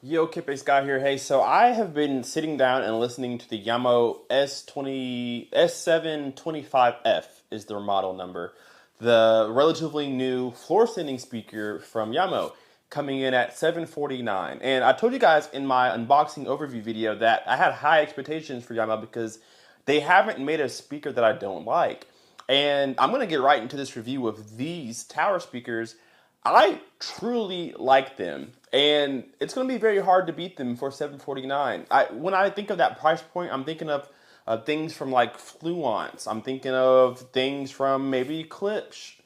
Yo, Kippace guy here. Hey, so I have been sitting down and listening to the Jamo S7-25F is their model number. The relatively new floor standing speaker from Jamo coming in at 749. And I told you guys in my unboxing overview video that I had high expectations for Jamo because they haven't made a speaker that I don't like. And I'm going to get right into this review of these tower speakers. I truly like them, and it's going to be very hard to beat them for 749. When I think of that price point, I'm thinking of things from like Fluence. I'm thinking of things from maybe Klipsch,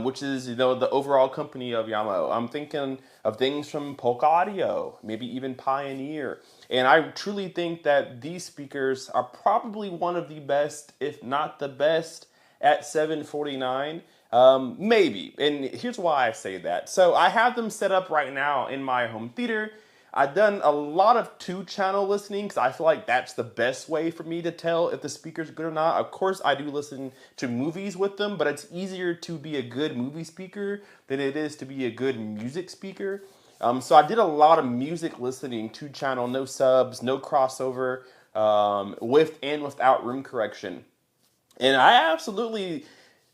which is the overall company of Yamaha. I'm thinking of things from Polka Audio, maybe even Pioneer. And I truly think that these speakers are probably one of the best, if not the best, at 749. Maybe. And here's why I say that. So I have them set up right now in my home theater. I've done a lot of two-channel listening because I feel like that's the best way for me to tell if the speaker's good or not. Of course, I do listen to movies with them, but it's easier to be a good movie speaker than it is to be a good music speaker. So I did a lot of music listening, two-channel, no subs, no crossover, with and without room correction. And I absolutely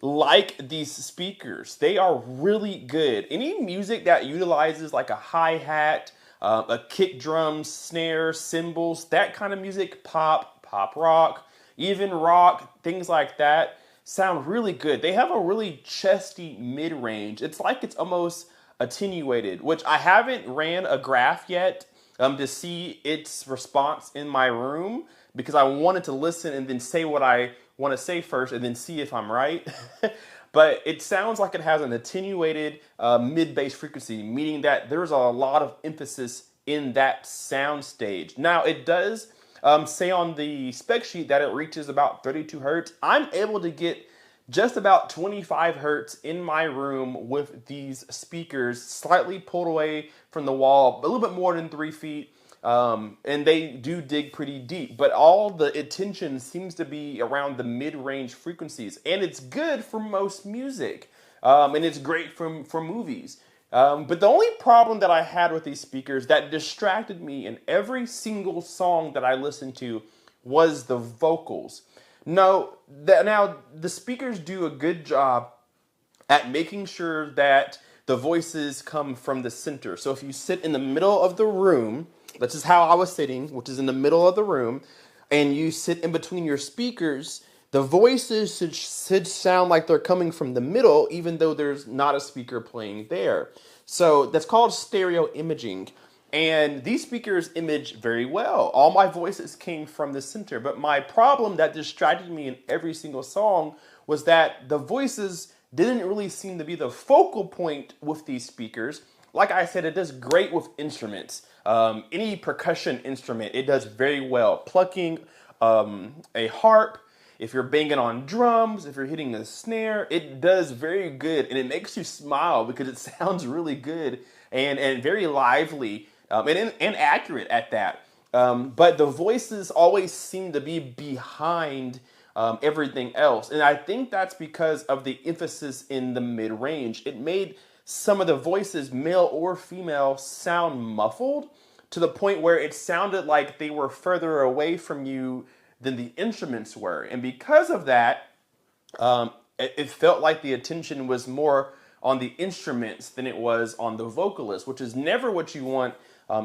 like these speakers. They are really good. Any music that utilizes like a hi-hat, a kick drum, snare, cymbals, that kind of music, pop rock, even rock, things like that, sound really good. They have a really chesty mid-range. It's like it's almost attenuated, which I haven't ran a graph yet to see its response in my room because I wanted to listen and then say what I want to say first and then see if I'm right. But it sounds like it has an attenuated mid-bass frequency, meaning that there's a lot of emphasis in that sound stage. Now, it does say on the spec sheet that it reaches about 32 hertz. I'm able to get just about 25 hertz in my room with these speakers, slightly pulled away from the wall, a little bit more than 3 feet. And they do dig pretty deep, but all the attention seems to be around the mid-range frequencies, and it's good for most music, and it's great for movies. But the only problem that I had with these speakers that distracted me in every single song that I listened to was the vocals. Now the speakers do a good job at making sure that the voices come from the center. So if you sit in the middle of the room, this is how I was sitting, which is in the middle of the room, and you sit in between your speakers, the voices should sound like they're coming from the middle, even though there's not a speaker playing there. So that's called stereo imaging. And these speakers image very well. All my voices came from the center. But my problem that distracted me in every single song was that the voices didn't really seem to be the focal point with these speakers. Like I said, it does great with instruments. Any percussion instrument, it does very well. Plucking a harp, if you're banging on drums, if you're hitting a snare, it does very good. And it makes you smile because it sounds really good and very lively. And accurate at that. But the voices always seem to be behind everything else. And I think that's because of the emphasis in the mid-range. It made some of the voices, male or female, sound muffled to the point where it sounded like they were further away from you than the instruments were. And because of that, it felt like the attention was more on the instruments than it was on the vocalist, which is never what you want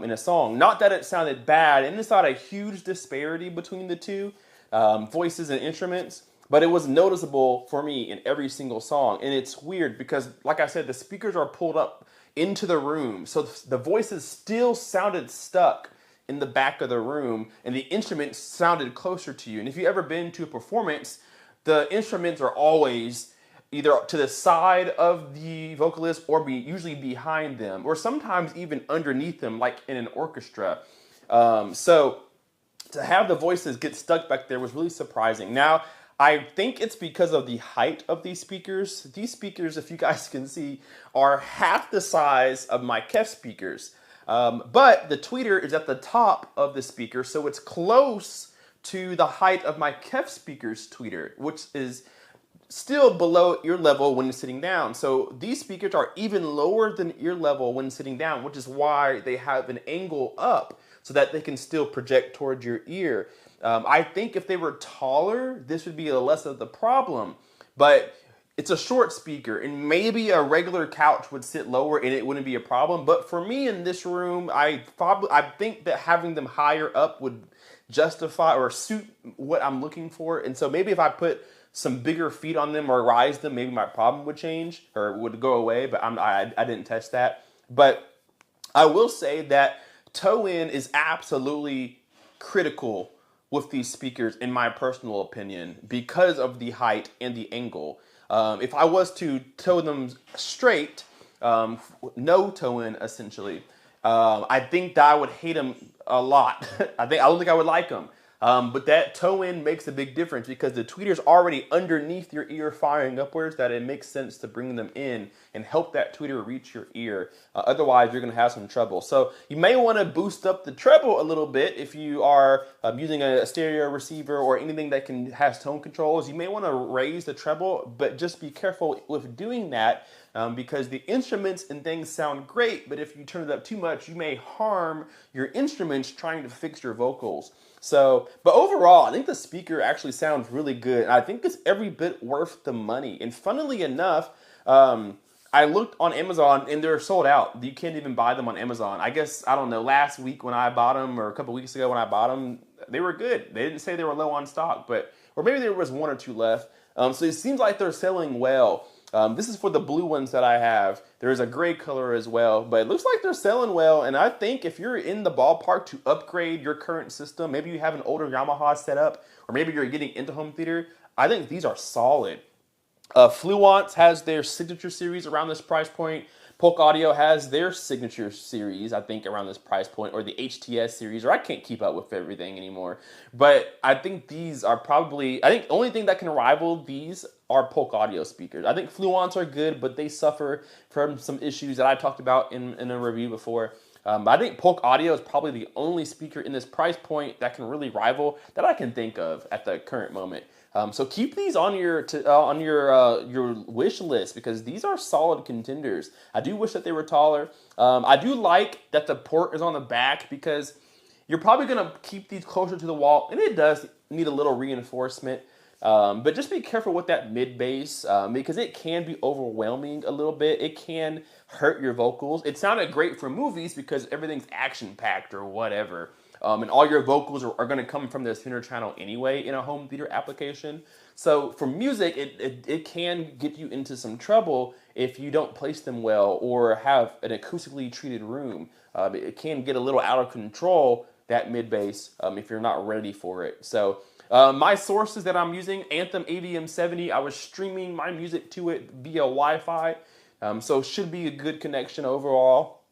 in a song. Not that it sounded bad, and it's not a huge disparity between the two, voices and instruments, but it was noticeable for me in every single song. And it's weird because, like I said, the speakers are pulled up into the room, so the voices still sounded stuck in the back of the room, and the instruments sounded closer to you. And if you've ever been to a performance, the instruments are always either to the side of the vocalist or usually behind them, or sometimes even underneath them, like in an orchestra. So to have the voices get stuck back there was really surprising. Now, I think it's because of the height of these speakers. These speakers, if you guys can see, are half the size of my Kef speakers. But the tweeter is at the top of the speaker, so it's close to the height of my Kef speakers tweeter, which is still below ear level when sitting down. So these speakers are even lower than ear level when sitting down, which is why they have an angle up so that they can still project towards your ear. I think if they were taller, this would be less of the problem. But it's a short speaker, and maybe a regular couch would sit lower and it wouldn't be a problem. But for me in this room, I think that having them higher up would justify or suit what I'm looking for. And so maybe if I put some bigger feet on them or rise them, maybe my problem would change or would go away. But I didn't test that. But I will say that toe in is absolutely critical with these speakers, in my personal opinion, because of the height and the angle. If I was to toe them straight, no toe in essentially, I think that I would hate them a lot. I don't think I would like them. But that toe in makes a big difference because the tweeter's already underneath your ear firing upwards, that it makes sense to bring them in and help that tweeter reach your ear. Otherwise, you're going to have some trouble. So you may want to boost up the treble a little bit if you are using a stereo receiver or anything that has tone controls. You may want to raise the treble, but just be careful with doing that because the instruments and things sound great, but if you turn it up too much, you may harm your instruments trying to fix your vocals. So, but overall, I think the speaker actually sounds really good. I think it's every bit worth the money. And funnily enough, I looked on Amazon and they're sold out. You can't even buy them on Amazon. I guess, I don't know, last week when I bought them or a couple weeks ago when I bought them, they were good. They didn't say they were low on stock, or maybe there was one or two left. So it seems like they're selling well. This is for the blue ones that I have. There is a gray color as well, but it looks like they're selling well. And I think if you're in the ballpark to upgrade your current system, maybe you have an older Yamaha setup, or maybe you're getting into home theater, I think these are solid. Fluence has their signature series around this price point. Polk Audio has their signature series, I think, around this price point, or the HTS series, or I can't keep up with everything anymore. But I think these are probably, I think the only thing that can rival these are Polk Audio speakers. I think Fluence are good, but they suffer from some issues that I talked about in a review before. But I think Polk Audio is probably the only speaker in this price point that can really rival that I can think of at the current moment. So keep these on your wish list because these are solid contenders. I do wish that they were taller. I do like that the port is on the back because you're probably going to keep these closer to the wall, and it does need a little reinforcement. But just be careful with that mid bass because it can be overwhelming a little bit. It can hurt your vocals. It sounded great for movies because everything's action packed or whatever. And all your vocals are going to come from the center channel anyway in a home theater application. So for music, it can get you into some trouble if you don't place them well or have an acoustically treated room. It can get a little out of control, that mid bass, if you're not ready for it. So my sources that I'm using, Anthem AVM70, I was streaming my music to it via Wi-Fi. So it should be a good connection overall.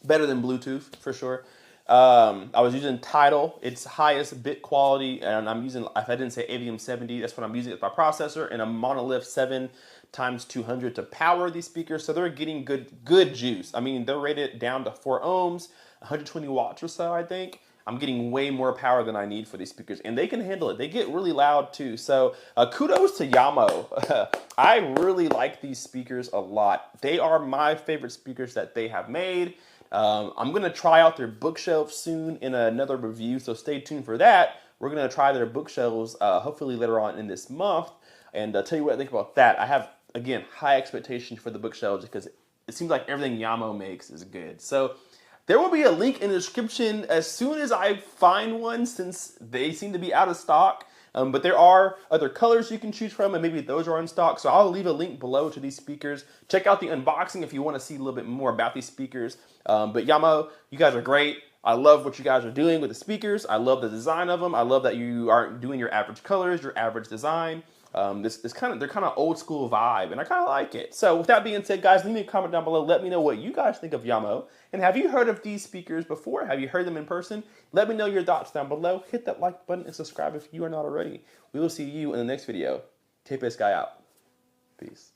Better than Bluetooth, for sure. I was using Tidal, its highest bit quality, and I'm using, if I didn't say AVM70, that's what I'm using as my processor, and a Monolith 7x200 to power these speakers, so they're getting good juice. I mean, they're rated down to 4 ohms, 120 watts or so, I think. I'm getting way more power than I need for these speakers, and they can handle it. They get really loud too, so kudos to Jamo. I really like these speakers a lot. They are my favorite speakers that they have made. I'm going to try out their bookshelf soon in another review, so stay tuned for that. We're going to try their bookshelves hopefully later on in this month, and tell you what I think about that. I have, again, high expectations for the bookshelves because it seems like everything Jamo makes is good. So there will be a link in the description as soon as I find one since they seem to be out of stock. But there are other colors you can choose from, and maybe those are in stock. So I'll leave a link below to these speakers. Check out the unboxing if you want to see a little bit more about these speakers. But Jamo, you guys are great. I love what you guys are doing with the speakers. I love the design of them. I love that you aren't doing your average colors, your average design. They're kind of old school vibe, and I kind of like it. So with that being said, guys, leave me a comment down below. Let me know what you guys think of Jamo. And have you heard of these speakers before? Have you heard them in person? Let me know your thoughts down below. Hit that like button and subscribe if you are not already. We will see you in the next video. Tape this guy out. Peace.